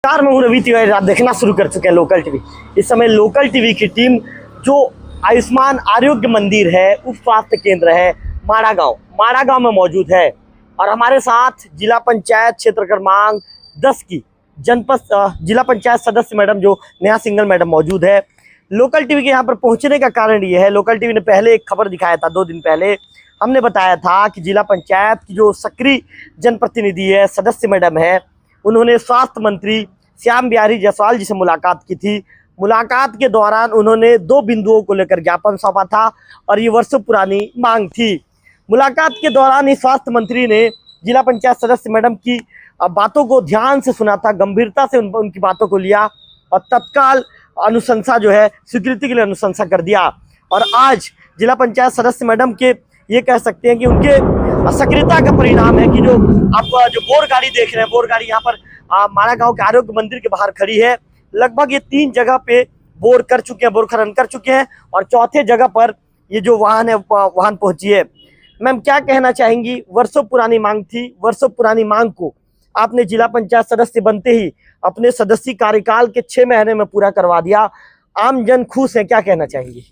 Car में हूँ रवि तिवारी। आप देखना शुरू कर चुके हैं लोकल टीवी। इस समय लोकल टीवी की टीम जो आयुष्मान आरोग्य मंदिर है, उप स्वास्थ्य केंद्र है माड़ा गांव में मौजूद है और हमारे साथ जिला पंचायत क्षेत्र क्रमांक 10 की जनपद जिला पंचायत सदस्य मैडम जो नेहा सिंघल मैडम मौजूद है। लोकल टीवी के यहाँ पर पहुँचने का कारण ये है, लोकल टीवी ने पहले एक खबर दिखाया था 2 दिन पहले। हमने बताया था कि जिला पंचायत की जो सक्रिय जनप्रतिनिधि है, सदस्य मैडम है, उन्होंने स्वास्थ्य मंत्री श्याम बिहारी जायसवाल जी से मुलाकात की थी। मुलाकात के दौरान उन्होंने 2 बिंदुओं को लेकर ज्ञापन सौंपा था और ये वर्षों पुरानी मांग थी। मुलाकात के दौरान ही स्वास्थ्य मंत्री ने जिला पंचायत सदस्य मैडम की बातों को ध्यान से सुना था, गंभीरता से उनकी बातों को लिया और तत्काल अनुशंसा जो है स्वीकृति के लिए अनुशंसा कर दिया। और आज जिला पंचायत सदस्य मैडम के ये कह सकते हैं कि उनके सक्रियता का परिणाम है कि जो आप जो बोर गाड़ी देख रहे हैं, बोर गाड़ी यहाँ पर माड़ा गांव के आरोग्य मंदिर के बाहर खड़ी है। लगभग ये 3 जगह पे बोर कर चुके हैं, बोर खनन कर चुके हैं और चौथे जगह पर ये जो वाहन है वाहन पहुंची है। मैम क्या कहना चाहेंगी? वर्षों पुरानी मांग थी, वर्षों पुरानी मांग को आपने जिला पंचायत सदस्य बनते ही अपने सदस्य कार्यकाल के 6 महीने में पूरा करवा दिया। आम जन खुश है, क्या कहना चाहेंगी?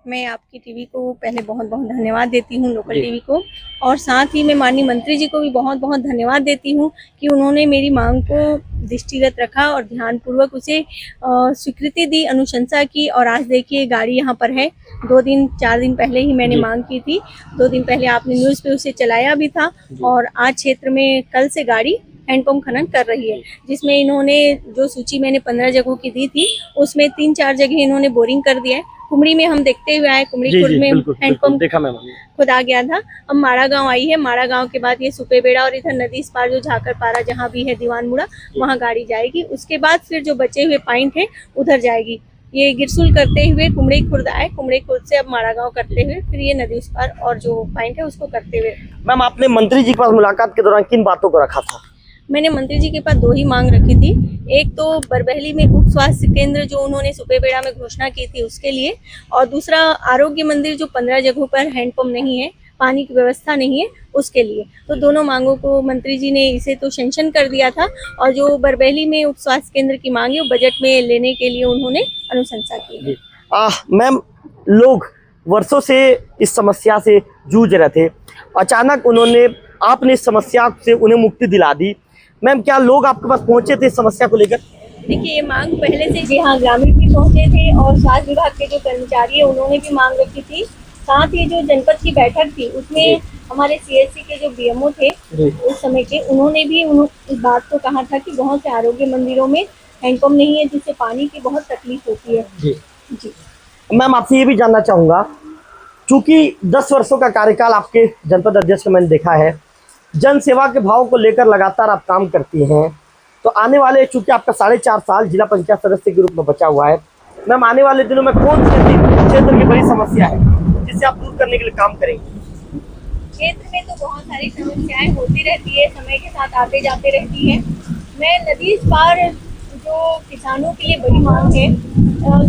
मैं आपकी टीवी को पहले बहुत बहुत धन्यवाद देती हूँ, लोकल टीवी को, और साथ ही मैं माननीय मंत्री जी को भी बहुत बहुत धन्यवाद देती हूँ कि उन्होंने मेरी मांग को दृष्टिगत रखा और ध्यानपूर्वक उसे स्वीकृति दी, अनुशंसा की। और आज देखिए गाड़ी यहाँ पर है। 4 दिन पहले ही मैंने मांग की थी, 2 दिन पहले आपने न्यूज़ पे उसे चलाया भी था और आज क्षेत्र में कल से गाड़ी हैंडपंप खनन कर रही है, जिसमें इन्होंने जो सूची मैंने 15 जगहों की दी थी उसमें 3-4 जगह इन्होंने बोरिंग कर दिया है। कुमड़ी में हम देखते हुए आए, कुमड़ी खुर्द में हैंडपंप देखा मैं खुद आ गया था। अब माड़ा गांव आई है, माड़ा गांव के बाद ये सुपेबेड़ा और इधर नदी इस पार जो झाकरपारा जहां भी है दीवानमुड़ा, वहां गाड़ी जाएगी। उसके बाद फिर जो बचे हुए पॉइंट है उधर जाएगी। ये गिरसुल करते हुए कुमड़ी खुर्द आए, कुमड़ी खुर्द से अब माड़ा गांव करते हुए फिर ये नदी उस पार और जो पॉइंट है उसको करते हुए। मैम आपने मंत्री जी के पास मुलाकात के दौरान किन बातों को रखा था? मैंने मंत्री जी के पास 2 ही मांग रखी थी। एक तो बरबहली में उप स्वास्थ्य केंद्र जो उन्होंने सुपेबेड़ा में घोषणा की थी उसके लिए, और दूसरा आरोग्य मंदिर जो 15 जगहों पर हैंडपंप नहीं है, पानी की व्यवस्था नहीं है, उसके लिए। तो दोनों मांगों को मंत्री जी ने इसे तो सेंक्शन कर दिया था और जो बरबहली में उप स्वास्थ्य केंद्र की मांग है वो बजट में लेने के लिए उन्होंने अनुशंसा की। मैम लोग वर्षों से इस समस्या से जूझ रहे थे, अचानक आपने इस समस्या से उन्हें मुक्ति दिला दी। मैम क्या लोग आपके पास पहुंचे थे इस समस्या को लेकर? देखिए ये मांग पहले से जी हाँ, ग्रामीण भी पहुंचे थे और स्वास्थ्य विभाग के जो कर्मचारी है उन्होंने भी मांग रखी थी। साथ ही जो जनपद की बैठक थी उसमें हमारे सीएससी के जो बीएमओ थे उस समय के, उन्होंने भी इस बात को कहा था कि बहुत से आरोग्य मंदिरों में हैंडपंप नहीं है जिससे पानी की बहुत तकलीफ होती है। जी मैम आपसे ये भी जानना चाहूँगा, चूँकि 10 वर्षों का कार्यकाल आपके जनपद अध्यक्ष का मैंने देखा है, जन सेवा के भाव को लेकर लगातार आप काम करती हैं, तो आने वाले चूंकि आपका 4.5 साल जिला पंचायत सदस्य के रूप में बचा हुआ है, मैम आने वाले दिनों में कौन सी क्षेत्र की बड़ी समस्या है जिसे आप दूर करने के लिए काम करेंगे? क्षेत्र में तो बहुत सारी समस्याएं होती रहती है, समय के साथ आते जाते रहती है। मैं नदी इस पार जो किसानों के लिए बड़ी मांग है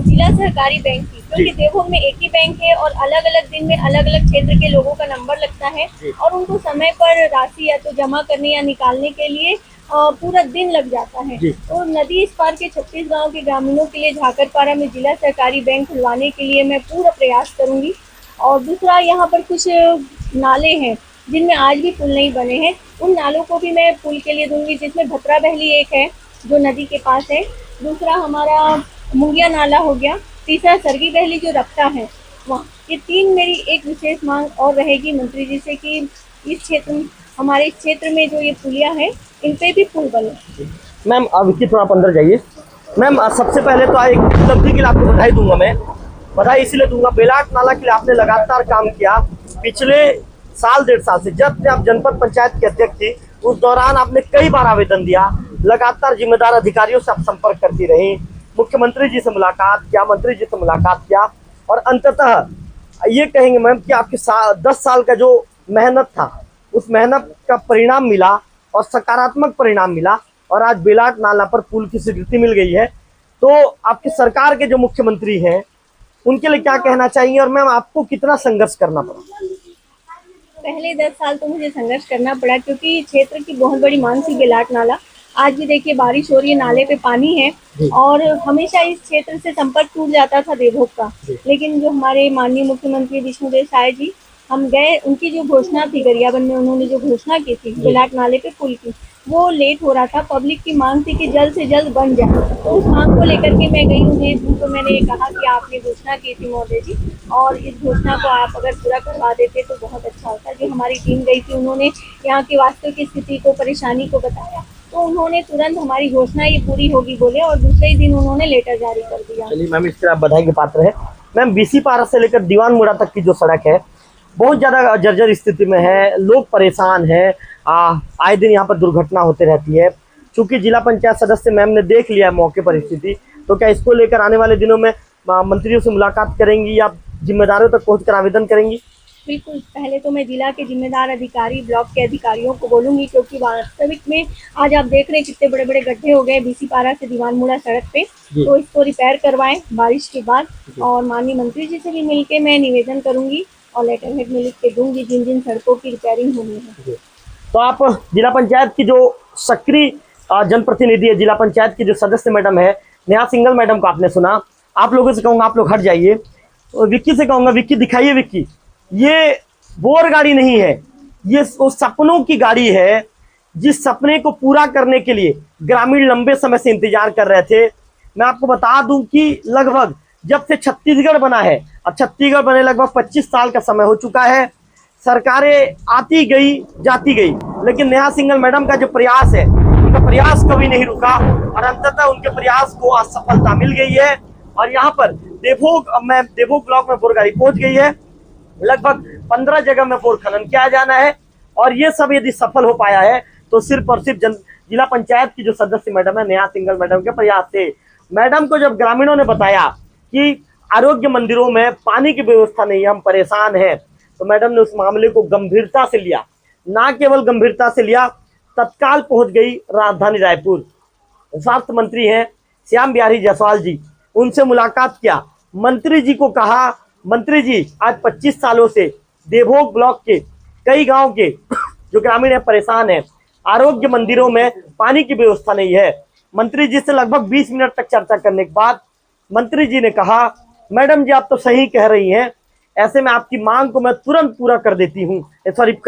जिला सहकारी बैंक की, क्योंकि देवभोग में एक ही बैंक है और अलग अलग दिन में अलग अलग क्षेत्र के लोगों का नंबर लगता है और उनको समय पर राशि या तो जमा करने या निकालने के लिए पूरा दिन लग जाता है। तो नदी इस पार के 36 गांव के ग्रामीणों के लिए झाकरपारा में जिला सहकारी बैंक खुलवाने के लिए मैं पूरा प्रयास करूंगी। और दूसरा, यहाँ पर कुछ नाले हैं जिनमें आज भी पुल नहीं बने हैं, उन नालों को भी मैं पुल के लिए दूंगी, जिसमें भतरा बहली एक है जो नदी के पास है, दूसरा हमारा मुंगिया नाला हो गया, तीसरा सरगी बहली जो रफ्ता है वहाँ। ये 3 मेरी एक विशेष मांग और रहेगी मंत्री जी से कि हमारे इस क्षेत्र में जो ये पुलिया है इन पे भी पुल बने। मैम अब इसकी थोड़ा अंदर जाइए। मैम सबसे पहले तो एक उपलब्धि के लिए आपको बधाई दूंगा। मैं बधाई इसलिए दूंगा, बेलाट नाला के लिए आपने लगातार काम किया। पिछले 1.5 साल से जब आप जनपद पंचायत के अध्यक्ष थी उस दौरान आपने कई बार आवेदन दिया, लगातार जिम्मेदार अधिकारियों से आप संपर्क करती रही, मुख्यमंत्री जी से मुलाकात किया, मंत्री जी से मुलाकात किया और अंततः ये कहेंगे मैम कि आपके 10 साल का जो मेहनत था उस मेहनत का परिणाम मिला और सकारात्मक परिणाम मिला और आज बेलाट नाला पर पुल की स्वीकृति मिल गई है। तो आपकी सरकार के जो मुख्यमंत्री हैं उनके लिए क्या कहना चाहिए और मैम आपको कितना संघर्ष करना पड़ा? पहले 10 साल तो मुझे संघर्ष करना पड़ा क्योंकि क्षेत्र की बहुत बड़ी मांग थी बेलाट नाला। आज भी देखिए बारिश हो रही है, नाले पे पानी है और हमेशा इस क्षेत्र से संपर्क टूट जाता था देवभोग का। लेकिन जो हमारे माननीय मुख्यमंत्री विष्णुदेव साय जी, हम गए, उनकी जो घोषणा थी गरियाबंद में, उन्होंने जो घोषणा की थी बिलाट नाले पे पुल की, वो लेट हो रहा था। पब्लिक की मांग थी कि जल्द से जल्द बन जाए, तो उस मांग को लेकर के मैं गई हूँ। उनको मैंने ये कहा कि आपने घोषणा की थी महोदय जी, और इस घोषणा को आप अगर पूरा करवा देते तो बहुत अच्छा होता। जो हमारी टीम गई थी, उन्होंने यहाँ की वास्तविक स्थिति को, परेशानी को बताया, तो उन्होंने तुरंत हमारी घोषणा ये पूरी होगी बोले और दूसरे ही दिन उन्होंने लेटर जारी कर दिया। चलिए मैम, इसके आप बधाई के पात्र है। मैम, बीसी पारा से लेकर दीवान मुड़ा तक की जो सड़क है बहुत ज़्यादा जर्जर स्थिति में है, लोग परेशान हैं। आए दिन यहाँ पर दुर्घटना होती रहती है। चूंकि जिला पंचायत सदस्य मैम ने देख लिया है मौके पर स्थिति, तो क्या इसको लेकर आने वाले दिनों में मंत्रियों से मुलाकात करेंगी या जिम्मेदारों तक पहुँचकर आवेदन करेंगी? बिल्कुल, पहले तो मैं जिला के जिम्मेदार अधिकारी, ब्लॉक के अधिकारियों को बोलूंगी, क्योंकि वास्तविक में आज आप देख रहे हैं कितने बड़े बड़े गड्ढे हो गए बीसी पारा से दीवान मुड़ा सड़क पे। तो इसको रिपेयर करवाएं बारिश के बाद, और माननीय मंत्री जी से भी मिलके मैं निवेदन करूंगी और लेटर हेड में लिख के दूंगी जिन जिन सड़कों की रिपेयरिंग होनी है। तो आप जिला पंचायत की जो सक्रिय जनप्रतिनिधि है, जिला पंचायत की जो सदस्य मैडम है नेहा सिंघल मैडम को आपने सुना। आप लोगों से कहूँगा आप लोग हट जाइए, और विक्की से कहूँगा, विक्की दिखाइए। विक्की, ये बोर गाड़ी नहीं है, ये उस सपनों की गाड़ी है जिस सपने को पूरा करने के लिए ग्रामीण लंबे समय से इंतजार कर रहे थे। मैं आपको बता दूं कि लगभग जब से छत्तीसगढ़ बना है, अब छत्तीसगढ़ बने लगभग 25 साल का समय हो चुका है। सरकारें आती गई जाती गई, लेकिन नेहा सिंघल मैडम का जो प्रयास है, उनका प्रयास कभी नहीं रुका और अंततः उनके प्रयास को आज सफलता मिल गई है। और यहाँ पर देवभोग ब्लॉक में बोर गाड़ी पहुंच गई है। लगभग 15 जगह में बोर खनन किया जाना है, और ये सब यदि सफल हो पाया है तो सिर्फ और सिर्फ जिला पंचायत की जो सदस्य मैडम है नेहा सिंघल मैडम के प्रयास से। मैडम को जब ग्रामीणों ने बताया कि आरोग्य मंदिरों में पानी की व्यवस्था नहीं है, हम परेशान हैं, तो मैडम ने उस मामले को गंभीरता से लिया। ना केवल गंभीरता से लिया, तत्काल पहुंच गई राजधानी रायपुर। स्वास्थ्य मंत्री हैं श्याम बिहारी जायसवाल जी, उनसे मुलाकात किया। मंत्री जी को कहा, मंत्री जी आज 25 सालों से देवभोग ब्लॉक के कई गांव के जो ग्रामीण है परेशान है, आरोग्य मंदिरों में पानी की व्यवस्था नहीं है। मंत्री जी से लगभग 20 मिनट तक चर्चा करने के बाद मंत्री जी ने कहा, मैडम जी आप तो सही कह रही हैं, ऐसे में आपकी मांग को मैं तुरंत पूरा कर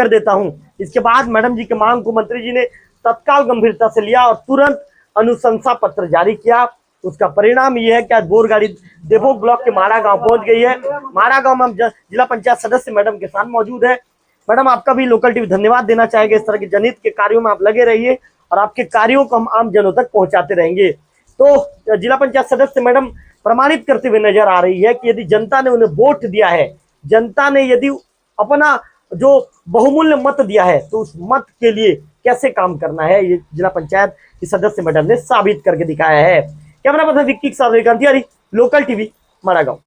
देता हूं। इसके बाद मैडम जी की मांग को मंत्री जी ने तत्काल गंभीरता से लिया और तुरंत अनुशंसा पत्र जारी किया। उसका परिणाम ये है कि आज बोर गाड़ी देवभोग ब्लॉक के माड़ा गांव पहुंच गई है। माड़ा गांव में हम जिला पंचायत सदस्य मैडम के साथ मौजूद है। मैडम, आपका भी लोकल टीवी धन्यवाद देना चाहेंगे। इस तरह के जनहित के कार्यों में आप लगे रहिए और आपके कार्यों को हम आम जनों तक पहुंचाते रहेंगे। तो जिला पंचायत सदस्य मैडम प्रमाणित करते हुए नजर आ रही है कि यदि जनता ने उन्हें वोट दिया है, जनता ने यदि अपना जो बहुमूल्य मत दिया है, तो उस मत के लिए कैसे काम करना है, ये जिला पंचायत की सदस्य मैडम ने साबित करके दिखाया है। कैमरा पर्सन विक्की के साथ गांधी, लोकल टीवी, माड़ा गांव।